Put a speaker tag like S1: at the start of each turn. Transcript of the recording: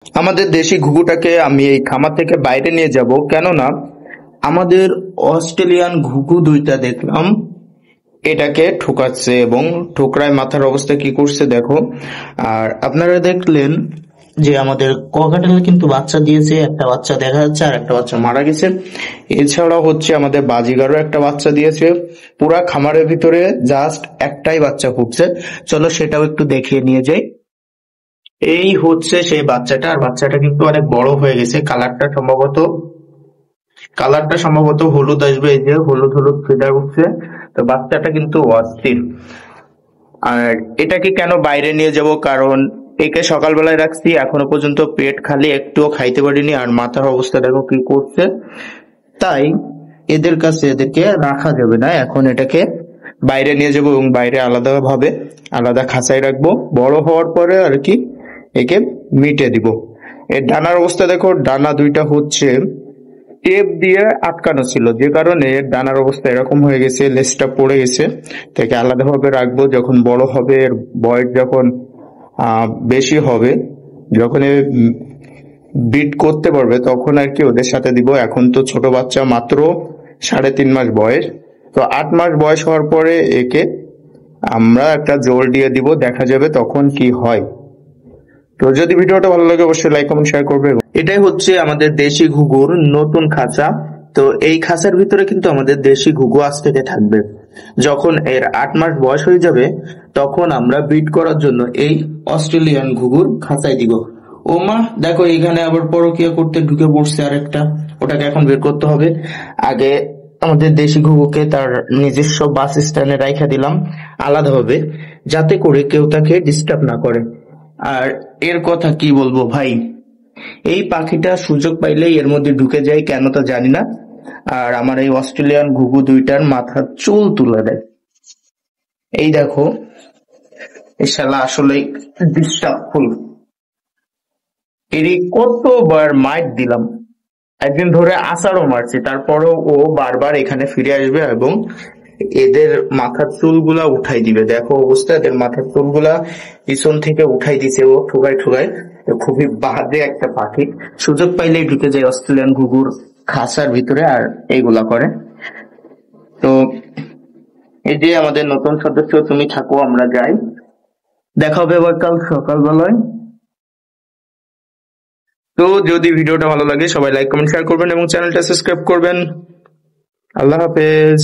S1: আমাদের দেশি ঘুঘুটাকে আমি এই খামার থেকে বাইরে নিয়ে যাব, কেননা আমাদের অস্ট্রেলিয়ান ঘুঘু দুইটা দেখলাম এটাকে ঠোকাচ্ছে এবং ঠোকরায় মাথার অবস্থা কি করছে দেখো। আর আপনারা দেখলেন যে আমাদের ককাটেল কিন্তু বাচ্চা দিয়েছে, একটা বাচ্চা দেখা যাচ্ছে আর একটা বাচ্চা মারা গেছে। এছাড়া হচ্ছে আমাদের বাজিগারও একটা বাচ্চা দিয়েছে। পুরা খামারের ভিতরে জাস্ট একটাই বাচ্চা ফুটছে। চলো সেটাও একটু দেখিয়ে নিয়ে যাই। এই হচ্ছে সেই বাচ্চাটা, আর বাচ্চাটা কিন্তু অনেক বড় হয়ে গেছে। কালারটা সম্ভবত হলুদ আসবে, এই যে হলুদ হলুদ ফেদার উঠছে। তো বাচ্চাটা কিন্তু অস্থির। আর এটাকে কেন বাইরে নিয়ে যাব, কারণ একে সকালবেলায় রাখছি, এখনো পর্যন্ত পেট খালি, একটুও খাইতে পারিনি, আর মাথার অবস্থা দেখো কি করছে। তাই এদের কাছে এদেরকে রাখা যাবে না, এখন এটাকে বাইরে নিয়ে যাব এবং বাইরে আলাদা খাঁচায় রাখবো। বড় হওয়ার পরে আর কি একে মিটে দিব। এর ডানার অবস্থা দেখো, ডানা দুইটা হচ্ছে টেপ দিয়ে আটকানো ছিল, যে কারণে এর ডানার অবস্থা এরকম হয়ে গেছে, লেজটা পড়ে গেছে। তাকে আলাদাভাবে রাখবো, যখন বড় হবে, এর বয়স যখন বেশি হবে, যখন বিট করতে পারবে, তখন আর কি ওদের সাথে দিব। এখন তো ছোট বাচ্চা, মাত্র 3.5 মাস বয়স। তো 8 মাস বয়স হওয়ার পরে একে আমরা একটা জোর দিয়ে দিব, দেখা যাবে তখন কি হয়। তো যদি ভিডিওটা ভালো লাগে অবশ্যই লাইক কমেন্ট শেয়ার করবে। এটাই হচ্ছে আমাদের দেশি ঘুঘুর নতুন খাঁচা। তো এই খাঁচার ভিতরে কিন্তু আমাদের দেশি ঘুঘু আজ থেকে থাকবে। যখন এর 8 মাস বয়স হয়ে যাবে, তখন আমরা ব্রিড করার জন্য এই অস্ট্রেলিয়ান ঘুঘুর খাঁচায় দিব। ও মা, দেখো এখানে আবার পরকীয়া করতে ঢুকে পড়ছে আরেকটা। ওটাকে এখন বের করতে হবে। আগে আমাদের দেশি ঘুঘুকে তার নিজস্ব বাসস্থানে রাইখা দিলাম আলাদাভাবে, যাতে করে কেউ তাকে ডিস্টার্ব না করে। আর এর কথা কি বলবো ভাই, এই পাখিটা সুযোগ পাইলেই এর মধ্যে ঢুকে যায়, কেন তা জানি না। আর আমার এই অস্ট্রেলিয়ান ঘুঘু দুইটার মাথার চুল তুলে দেয়। এই দেখো, এই শালা আসলে ডিস্টার্বফুল। এরই কতবার মাইট দিলাম, একদিন ধরে আছাড়ও মারছি, তারপরেও ও বারবার এখানে ফিরে আসবে এবং এদের মাথার চুলগুলা উঠাই দিবে। দেখো অবস্থা, এদের মাথার চুলগুলা পিছন থেকে উঠাই দিছে ও ঠুকাই ঠুকাই। খুবই বাজে একটা পাখি, সুযোগ পাইলেই ঢুকে যায় অস্ট্রেলিয়ান ঘুঘুর খাঁচার ভিতরে আর এইগুলা করে। তো এই যে আমাদের নতুন সদস্য, তুমি থাকো, আমরা যাই, দেখা হবে আবার কাল সকালবেলায়। তো যদি ভিডিওটা ভালো লাগে সবাই লাইক কমেন্ট শেয়ার করবেন এবং চ্যানেলটা সাবস্ক্রাইব করবেন। আল্লাহ হাফেজ।